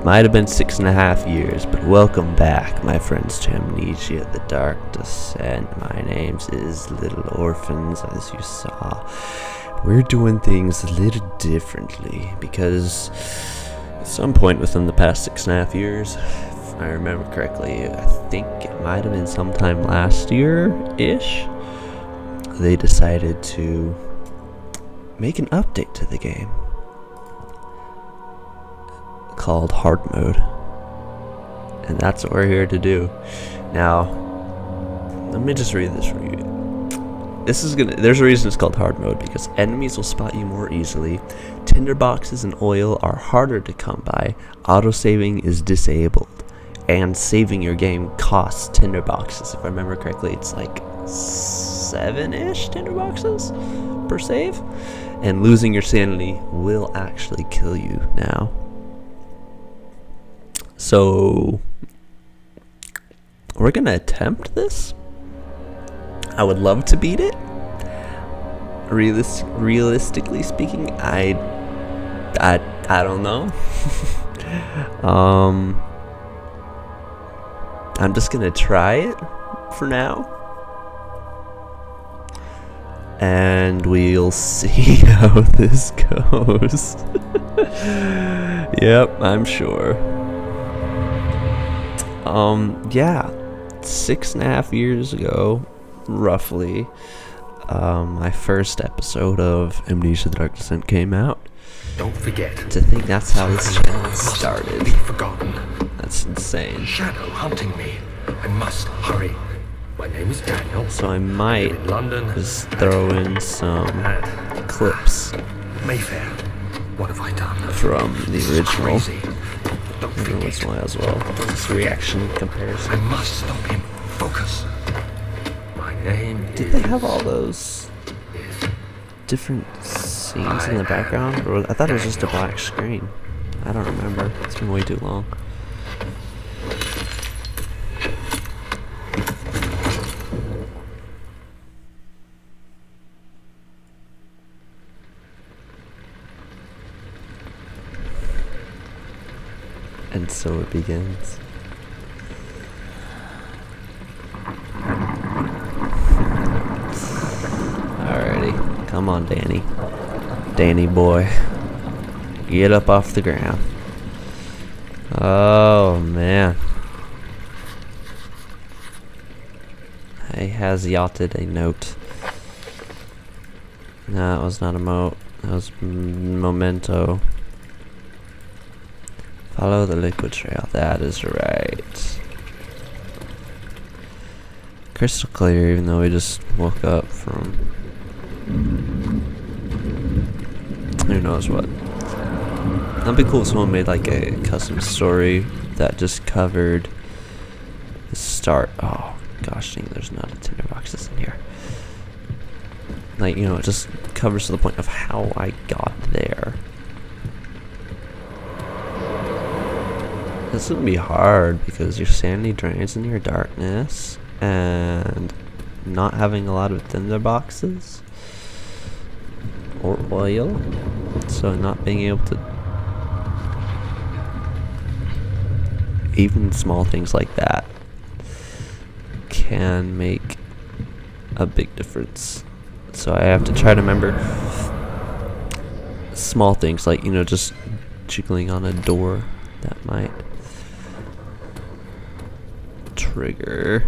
Might have been 6.5 years, but welcome back, my friends, to Amnesia, the Dark Descent. My name is LittleOrphans, as you saw. We're doing things a little differently, because at some point within the past 6.5 years, if I remember correctly, I think it might have been sometime last year-ish, they decided to make an update to the game called hard mode, and that's what we're here to do. Now, let me just read this for you. There's a reason it's called hard mode, because enemies will spot you more easily, tinderboxes and oil are harder to come by, autosaving is disabled, and saving your game costs tinderboxes. If I remember correctly, it's like 7-ish tinderboxes per save, and losing your sanity will actually kill you now. So, we're gonna attempt this. I would love to beat it. Realistically speaking, I don't know. I'm just gonna try it for now, and we'll see how this goes. Yep, I'm sure. Yeah, 6.5 years ago, roughly, my first episode of Amnesia the Dark Descent came out. Don't forget. To think that's how this channel started. Be forgotten. That's insane. Shadow hunting me. I must hurry. My name is Daniel. So I might in London. just throw in some clips Mayfair. What have I done? from the original. Crazy. Don't Every once in a forget. while as well. Just reaction I comparison. must stop him. Focus. My name Did is... they have all those different scenes in the background? Or I thought it was just a black screen. I don't remember. It's been way too long. And so it begins. Alrighty, come on, Danny. Danny boy. Get up off the ground. Oh, man. He has yachted a note. No, it was not a moat. That was memento. Follow the liquid trail. That is right. Crystal clear, even though we just woke up from who knows what. That'd be cool if someone made like a custom story that just covered the start. Oh gosh dang, there's not a tinderboxes in here. Like, you know, it just covers to the point of how I got there. This would be hard because your sanity drains in your darkness, and not having a lot of tinderboxes or oil, so not being able to, even small things like that can make a big difference. So I have to try to remember small things like, you know, just jiggling on a door that might trigger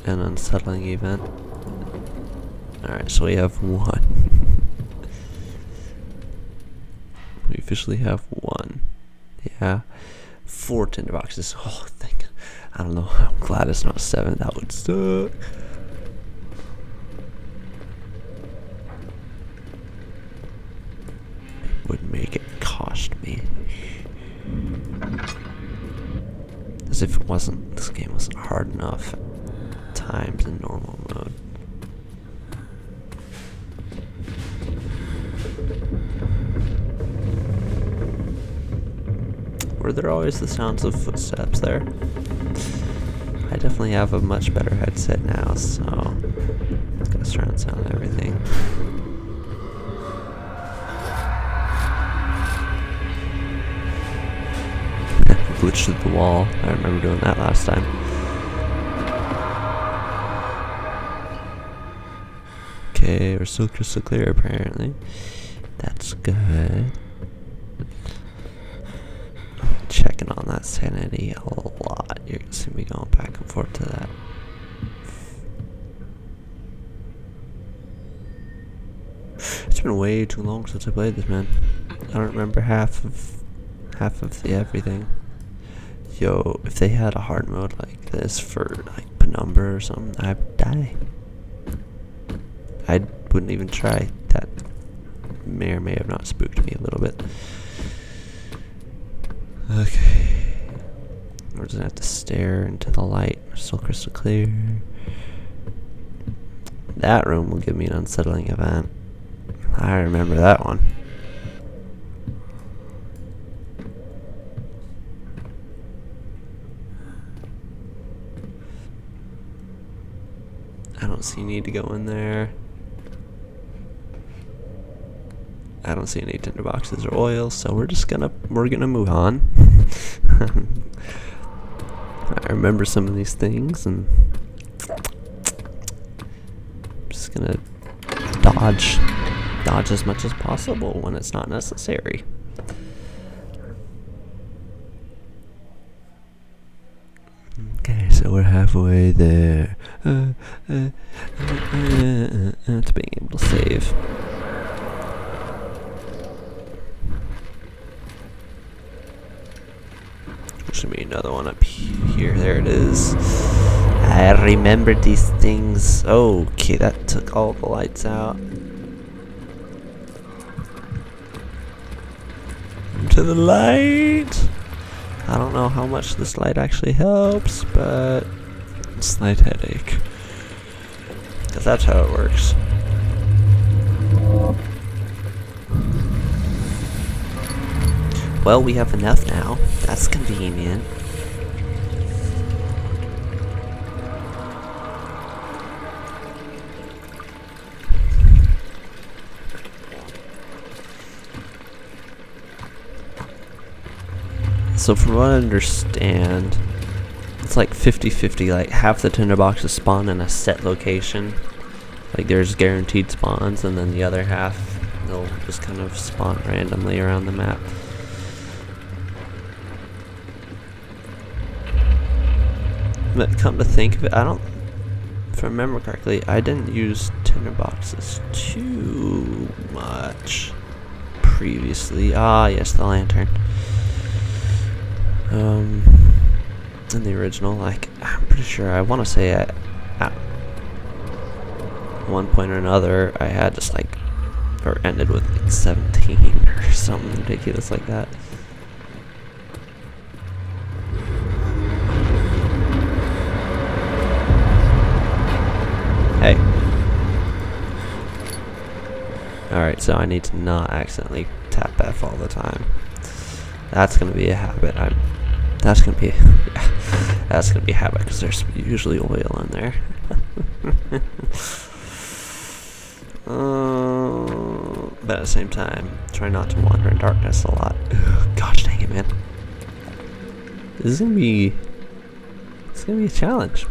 an unsettling event. Alright, so we have one. We officially have one. Yeah. 4 tinderboxes. Oh, thank. I don't know. I'm glad it's not 7. That would suck. It would make it cost me. As if it wasn't, this game wasn't hard enough at times in normal mode. Were there always the sounds of footsteps there? I definitely have a much better headset now, so it's got surround sound and everything. glitch through the wall. I remember doing that last time. Okay, we're still crystal clear apparently. That's good. Checking on that sanity a lot. You're gonna see me going back and forth to that. It's been way too long since I played this, man. I don't remember half of the everything. Yo, if they had a hard mode like this for like Penumbra or something, I'd die. I wouldn't even try. That may or may have not spooked me a little bit. Okay. We're just gonna have to stare into the light. We're still crystal clear. That room will give me an unsettling event. I remember that one. I don't see a need to go in there. I don't see any tinder boxes or oil, so we're gonna move on. I remember some of these things, and I'm just gonna dodge as much as possible when it's not necessary. Okay, so we're halfway there to being able to save. Should be another one up here. There it is. I remember these things. Okay, that took all the lights out. To the light. I don't know how much this light actually helps, but slight headache. Because that's how it works. Well, we have enough now. That's convenient. So from what I understand, it's like 50-50, like half the tinderboxes spawn in a set location. Like there's guaranteed spawns, and then the other half, they'll just kind of spawn randomly around the map. But come to think of it, if I remember correctly, I didn't use tinderboxes too much previously. Ah, yes, the lantern. In the original, like, I'm pretty sure, I want to say at one point or another, I had just like, or ended with like 17 or something ridiculous like that. Hey. Alright, so I need to not accidentally tap F all the time. That's gonna be a habit. That's gonna be a habit because there's usually oil in there. But at the same time, try not to wander in darkness a lot. Ugh, gosh dang it, man! This is gonna be a challenge.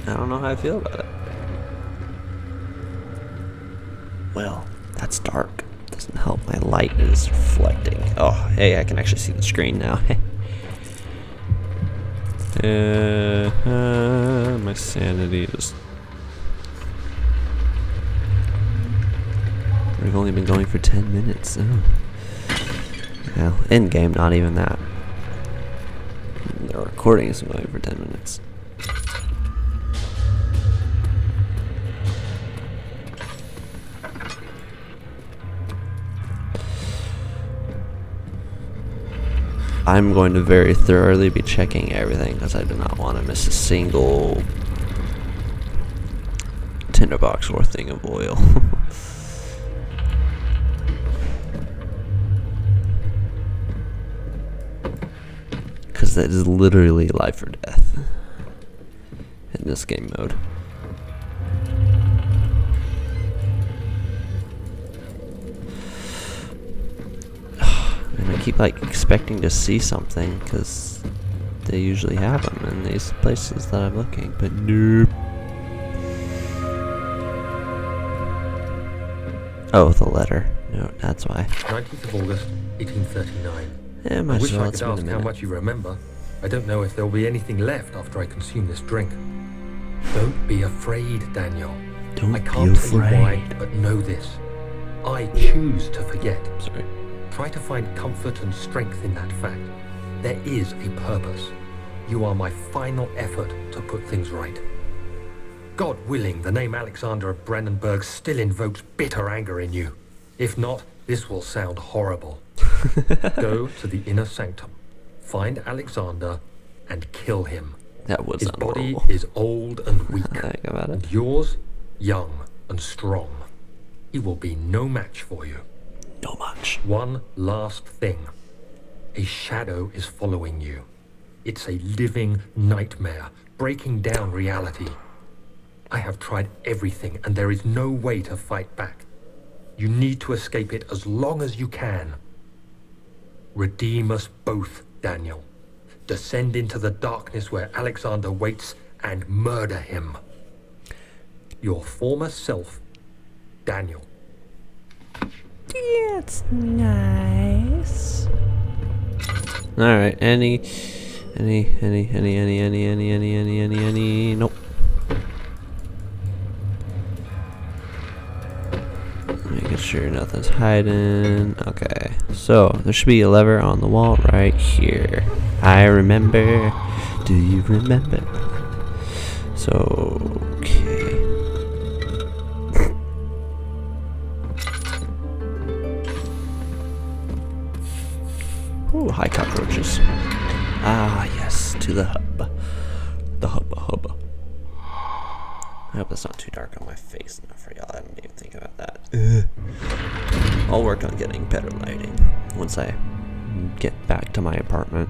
I don't know how I feel about it. Well, that's dark. Doesn't help. My light is reflecting. Oh, hey, I can actually see the screen now. My sanity is... We've only been going for 10 minutes. Oh. Well, in game, not even that. The recording is going for 10 minutes. I'm going to very thoroughly be checking everything because I do not want to miss a single tinderbox or thing of oil. Because that is literally life or death in this game mode. And I keep like expecting to see something because they usually have them in these places that I'm looking, but nope. Oh, the letter. No, that's why. 19th of August, 1839. Yeah, I might as wish well. I It's could been a ask how minute. much you remember. I don't know if there'll be anything left after I consume this drink. Don't be afraid, Daniel. Don't I be can't tell you why, afraid. but know this. I choose to forget. Sorry. Try to find comfort and strength in that fact. There is a purpose. You are my final effort to put things right. God willing, the name Alexander of Brandenburg still invokes bitter anger in you. If not, this will sound horrible. Go to the inner sanctum, find Alexander, and kill him. That was His body horrible. is old and weak, Think about it. and yours, young and strong. He will be no match for you. No much. One last thing. A shadow is following you. It's a living nightmare, breaking down reality. I have tried everything, and there is no way to fight back. You need to escape it as long as you can. Redeem us both, Daniel. Descend into the darkness where Alexander waits and murder him. Your former self, Daniel. That's nice. Alright, any, nope. Making sure nothing's hiding. Okay, so there should be a lever on the wall right here. I remember. Do you remember? So, okay. Ooh, hi cockroaches. Ah, yes, to the hub. The hub. I hope that's not too dark on my face enough for y'all. I didn't even think about that. I'll work on getting better lighting once I get back to my apartment,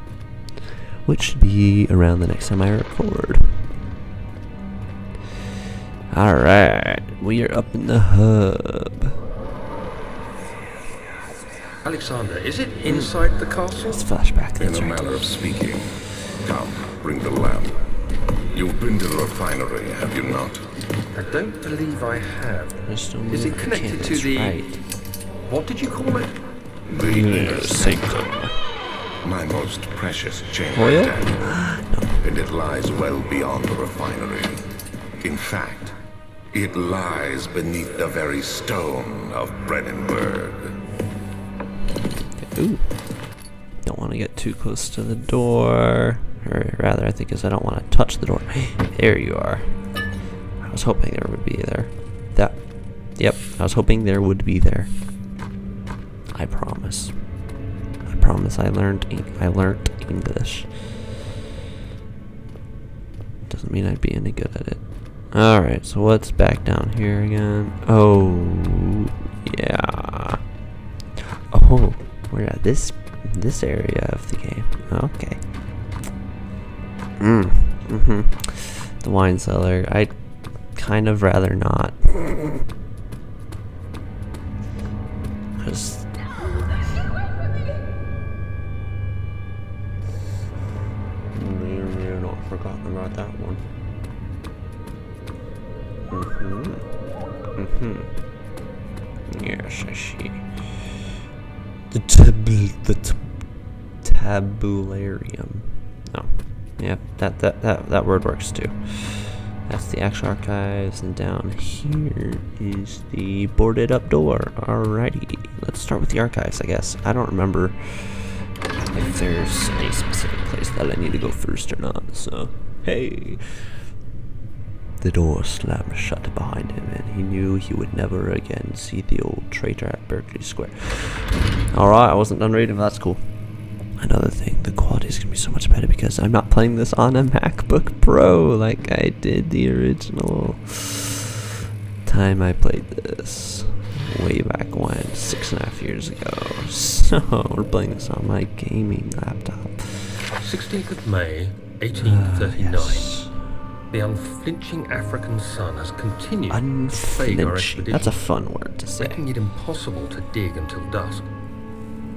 which should be around the next time I record. Alright, we are up in the hub. Alexander, is it inside the castle? It's flashback, In that's a right. manner of speaking. Come, bring the lamp. You've been to the refinery, have you not? I don't believe I have. Just don't Is move it the connected to cannons, the... right. What did you call it? The inner sanctum. My most precious chamber, Oil? Daniel. And it lies well beyond the refinery. In fact, it lies beneath the very stone of Brandenburg. Ooh. Don't want to get too close to the door. Or rather, I think is I don't want to touch the door. There you are. I was hoping there would be there. Yep, I was hoping there would be there. I promise. I promise I learned English. Doesn't mean I'd be any good at it. Alright, so what's back down here again? Oh, yeah. Oh, we're at this area of the game. Okay. The wine cellar. I'd kind of rather not. Because we're not forgotten about that one. Yes, I see. The tabularium. No. Yeah, that word works too. That's the actual archives, and down here is the boarded up door. Alrighty, let's start with the archives, I guess. I don't remember if there's any specific place that I need to go first or not, so hey. The door slammed shut behind him, and he knew he would never again see the old traitor at Berkeley Square. Alright, I wasn't done reading, but that's cool. Another thing, the quality is going to be so much better because I'm not playing this on a MacBook Pro like I did the original time I played this. Way back when, 6.5 years ago. So, we're playing this on my gaming laptop. 16th of May, 1839. Yes. The unflinching African sun has continued to plague our Unflinching. expedition, That's a fun word to say. making it impossible to dig until dusk.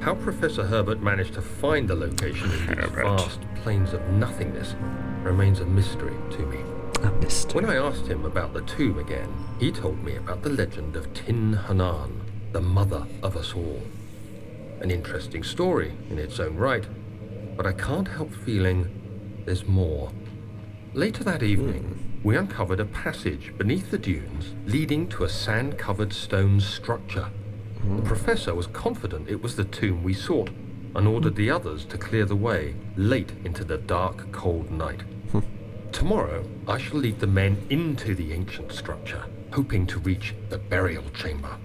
How Professor Herbert managed to find the location in these vast plains of nothingness remains a mystery to me. A mystery. When I asked him about the tomb again, he told me about the legend of Tin Hanan, the mother of us all. An interesting story in its own right, but I can't help feeling there's more. Later that evening, we uncovered a passage beneath the dunes leading to a sand-covered stone structure. The professor was confident it was the tomb we sought and ordered the others to clear the way late into the dark, cold night. Tomorrow, I shall lead the men into the ancient structure, hoping to reach the burial chamber.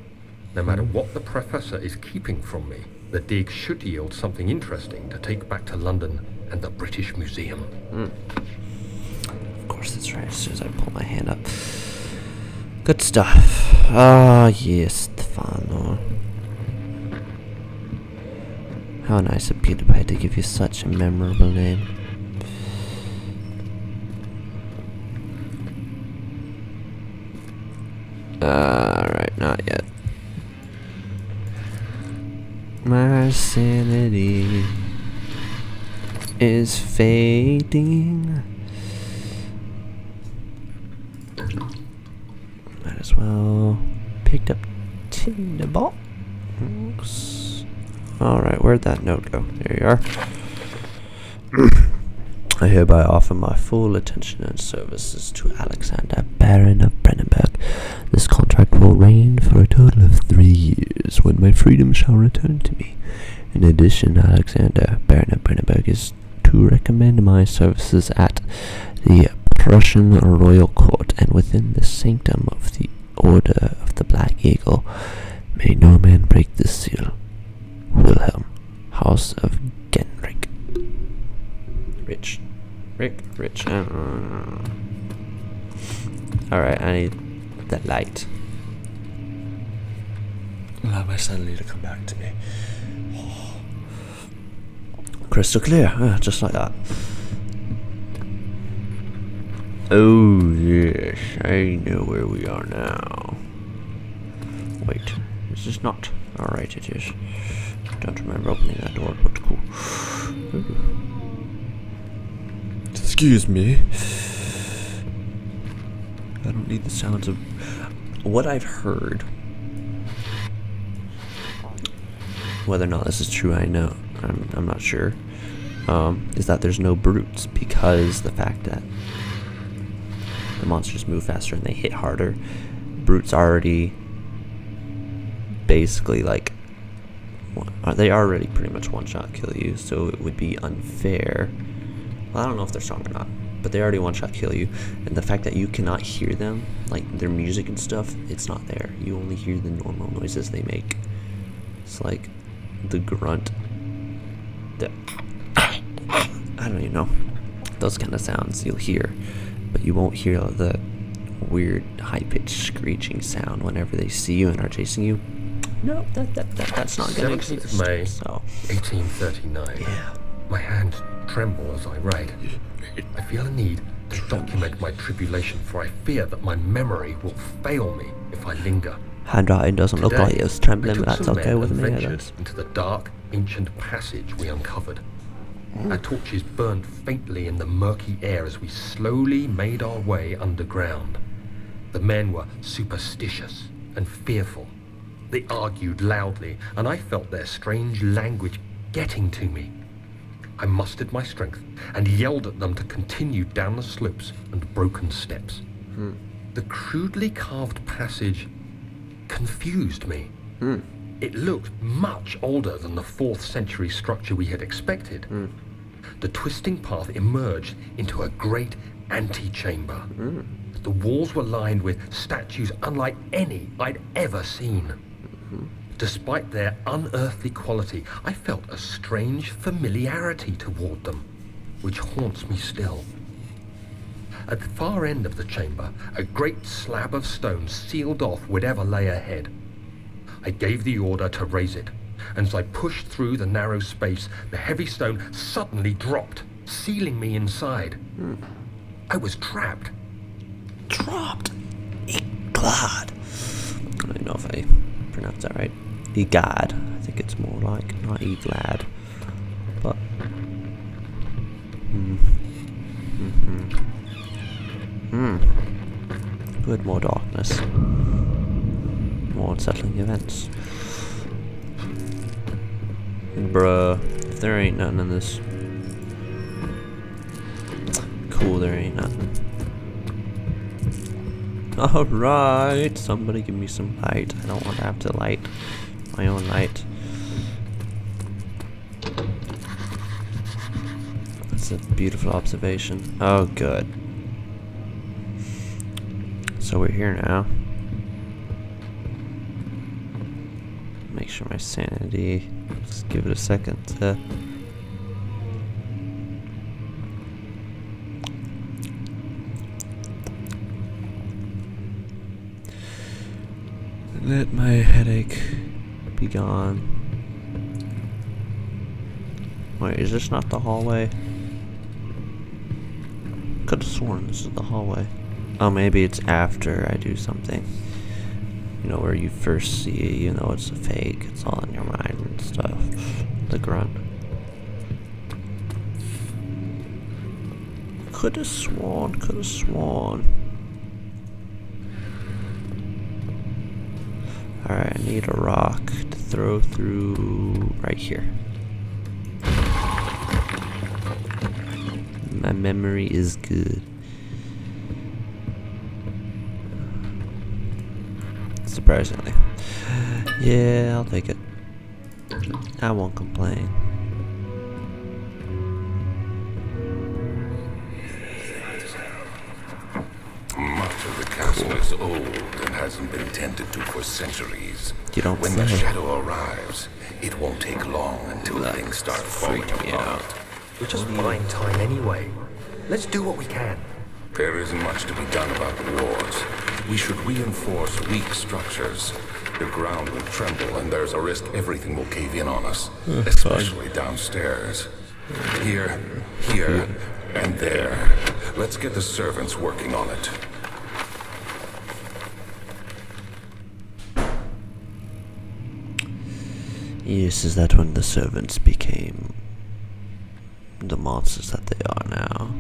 No matter what the professor is keeping from me, the dig should yield something interesting to take back to London and the British Museum. Of course, that's right. As soon as I pull my hand up. Good stuff. Ah, yes, Stefano. How nice of PewDiePie to give you such a memorable name. Alright, not yet. My sanity is fading. Might as well picked up Tinderbox. Alright, where'd that note go? There you are. I hereby offer my full attention and services to Alexander, Baron of Brennenburg. This contract will reign for a total of 3 years, when my freedom shall return to me. In addition, Alexander, Baron of Brennenburg, is to recommend my services at the Prussian Royal Court and within the sanctum of the Order of the Black Eagle. May no man break this seal. Wilhelm, House of Genrich. Rich. Alright, I need that light. Allow my sanity to come back to me. Crystal clear, just like that. Oh yes, I know where we are now. Wait, is this not? Alright, it is. Don't remember opening that door, but cool. Ooh. Excuse me. I don't need the sounds of what I've heard. Whether or not this is true, I'm not sure. Is that there's no brutes because the fact that the monsters move faster and they hit harder. Brutes already basically they already pretty much one-shot kill you, so it would be unfair. Well, I don't know if they're strong or not, but they already one-shot kill you, and the fact that you cannot hear them, like their music and stuff, it's not there. You only hear the normal noises they make. It's like the grunt, the I don't even know, those kind of sounds you'll hear, but you won't hear the weird high-pitched screeching sound whenever they see you and are chasing you. No, that's not gonna exist. 17th of May, so 1839. yeah. My hands tremble as I write. I feel a need to document my tribulation, for I fear that my memory will fail me if I linger. Handwriting doesn't look like it was trembling, but that's okay with me. Ventured into the dark, ancient passage we uncovered. Our torches burned faintly in the murky air as we slowly made our way underground. The men were superstitious and fearful. They argued loudly, and I felt their strange language getting to me. I mustered my strength and yelled at them to continue down the slopes and broken steps. The crudely carved passage confused me. It looked much older than the 4th century structure we had expected. The twisting path emerged into a great antechamber. The walls were lined with statues unlike any I'd ever seen. Despite their unearthly quality, I felt a strange familiarity toward them, which haunts me still. At the far end of the chamber, a great slab of stone sealed off whatever lay ahead. I gave the order to raise it, and as I pushed through the narrow space, the heavy stone suddenly dropped, sealing me inside. I was trapped. Dropped. Iglad. I don't know if I pronounced that right. Egad. I think it's more like, not Eglad. But good, more darkness. More unsettling events. Bruh, if there ain't nothing in this. Cool, there ain't nothing. Alright, somebody give me some light. I don't want to have to light my own light. That's a beautiful observation. Oh, good. So we're here now. Make sure my sanity. Just give it a second to. Let my headache be gone. Wait, is this not the hallway? Could have sworn this is the hallway. Oh, maybe it's after I do something. You know, where you first see it, you know it's a fake. It's all in your mind and stuff. The grunt. Could have sworn, could have sworn. Alright, I need a rock to throw through right here. My memory is good. Surprisingly. Yeah, I'll take it. I won't complain. Much of the castle is old and hasn't been tended to for centuries. You don't When say. the shadow arrives, it won't take long until things start falling freak me apart. We're just buying time anyway. Let's do what we can. There isn't much to be done about the walls. We should reinforce weak structures. The ground will tremble, and there's a risk everything will cave in on us, especially downstairs. Here, and there. Let's get the servants working on it. Yes, is that when the servants became the monsters that they are now?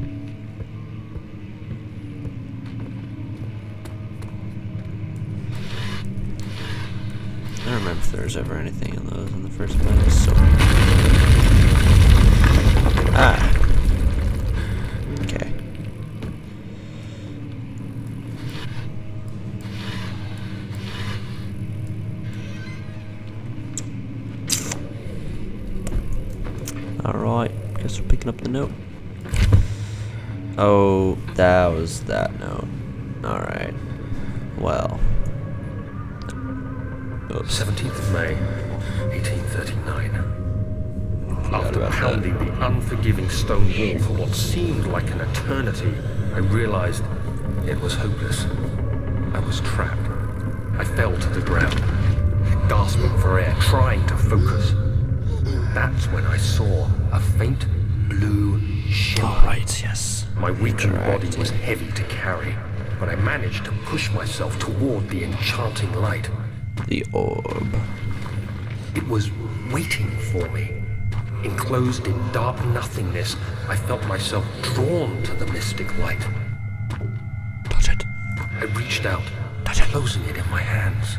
I don't remember if there was ever anything in those in the first place. So. Okay. Alright, guess we're picking up the note. Oh, that was that note. Alright. Well. Oops. 17th of May, 1839. After pounding the unforgiving stone wall for what seemed like an eternity, I realized it was hopeless. I was trapped. I fell to the ground, gasping for air, trying to focus. That's when I saw a faint blue shimmer. Alright, yes. My weakened body was heavy to carry, but I managed to push myself toward the enchanting light. The orb. It was waiting for me. Enclosed in dark nothingness, I felt myself drawn to the mystic light. Touch it. I reached out, Touch it. closing it in my hands.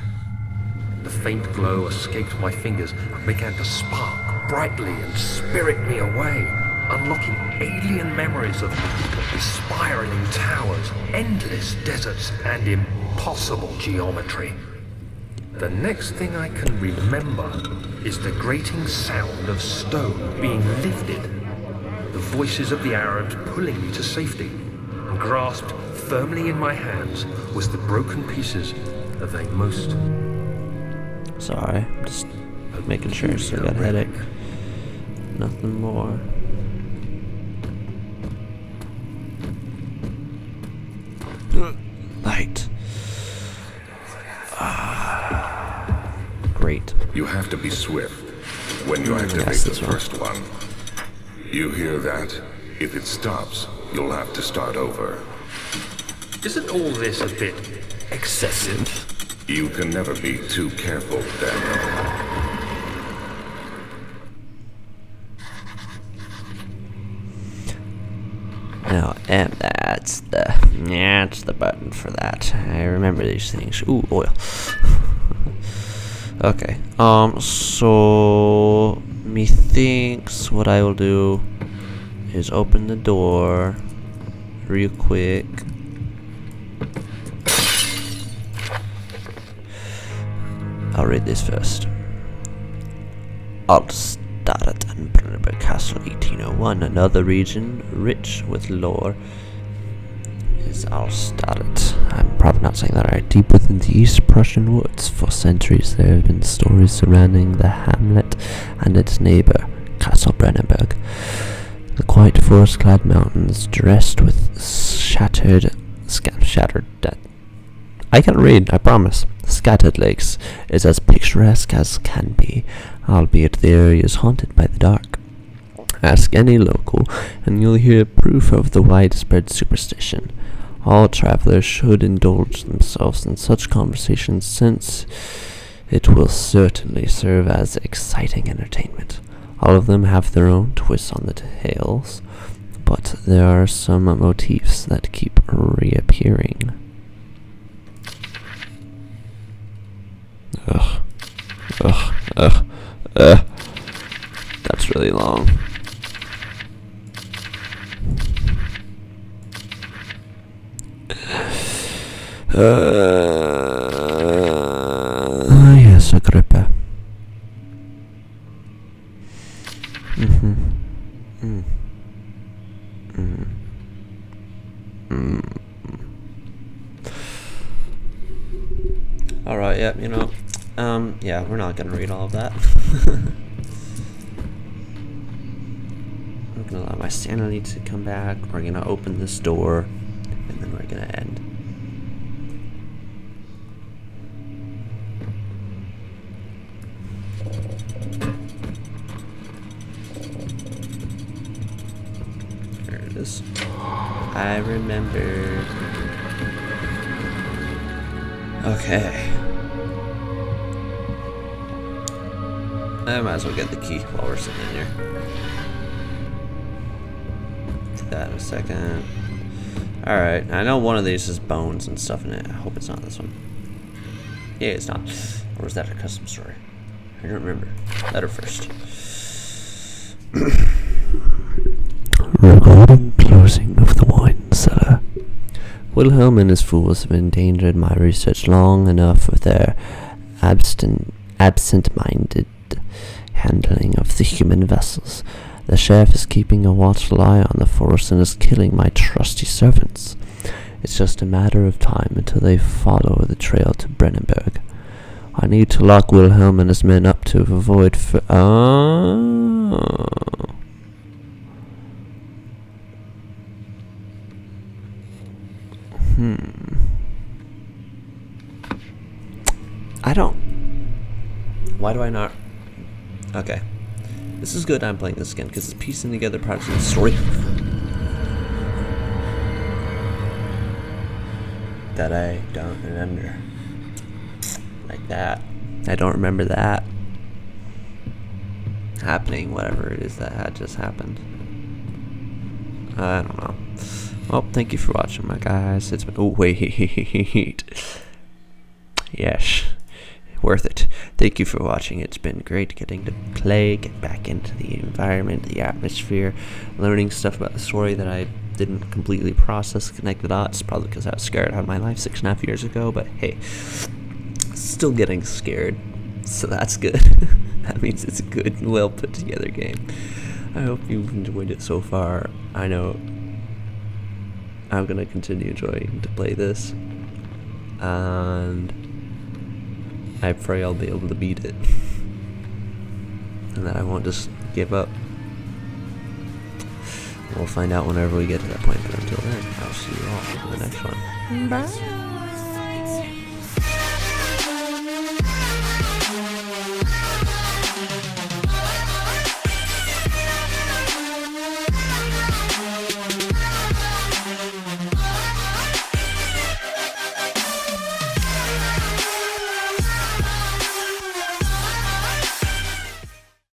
The faint glow escaped my fingers and began to spark brightly and spirit me away, unlocking alien memories of spiraling towers, endless deserts, and impossible geometry. The next thing I can remember is the grating sound of stone being lifted, the voices of the Arabs pulling me to safety, and grasped firmly in my hands was the broken pieces of a most... Sorry, I'm just making sure I still got a headache. Nothing more. Light. Great. You have to be swift when you activate Yes, the that's right. first one. You hear that? If it stops, you'll have to start over. Isn't all this a bit excessive? You can never be too careful, Daniel. Now, and that's the button for that. I remember these things. Ooh, oil. Okay. So methinks what I will do is open the door real quick. I'll read this first. I'll start at Brennenburg Castle 1801, another region rich with lore. Alstadt. I'm probably not saying that right. Deep within the East Prussian woods, for centuries there have been stories surrounding the hamlet and its neighbor, Castle Brennenburg. The quiet forest-clad mountains, dressed with shattered. I can read, I promise. Scattered lakes is as picturesque as can be, albeit the area is haunted by the dark. Ask any local, and you'll hear proof of the widespread superstition. All travelers should indulge themselves in such conversations, since it will certainly serve as exciting entertainment. All of them have their own twists on the tales, but there are some motifs that keep reappearing. That's really long. Yes, Agrippa. Alright, yeah, yeah, we're not gonna read all of that. I'm gonna allow my sanity to come back. We're gonna open this door, and then we're gonna end. There it is. I remember. Okay. I might as well get the key while we're sitting in here. Do that in a second. Alright, I know one of these has bones and stuff in it. I hope it's not this one. Yeah, it's not. Or is that a custom story? I don't remember. Letter first. Regarding closing of the wine cellar. Wilhelm and his fools have endangered my research long enough with their absent-minded handling of the human vessels. The sheriff is keeping a watchful eye on the force and is killing my trusty servants. It's just a matter of time until they follow the trail to Brennenburg. I need to lock Wilhelm and his men up to avoid Why do I not? Okay. This is good I'm playing this again, because it's piecing together parts of the story that I don't remember. Like that. I don't remember that happening, whatever it is that had just happened. I don't know. Well, thank you for watching, my guys. It's been... Oh, wait. Yes. Worth it. Thank you for watching. It's been great getting to play, get back into the environment, the atmosphere, learning stuff about the story that I didn't completely process, connect the dots, probably because I was scared out of my life 6.5 years ago, but hey, still getting scared, so that's good. That means it's a good, well put together game. I hope you've enjoyed it so far. I know I'm going to continue enjoying to play this, and I pray I'll be able to beat it, and that I won't just give up. We'll find out whenever we get to that point, but until then, I'll see you all in the next one. Bye!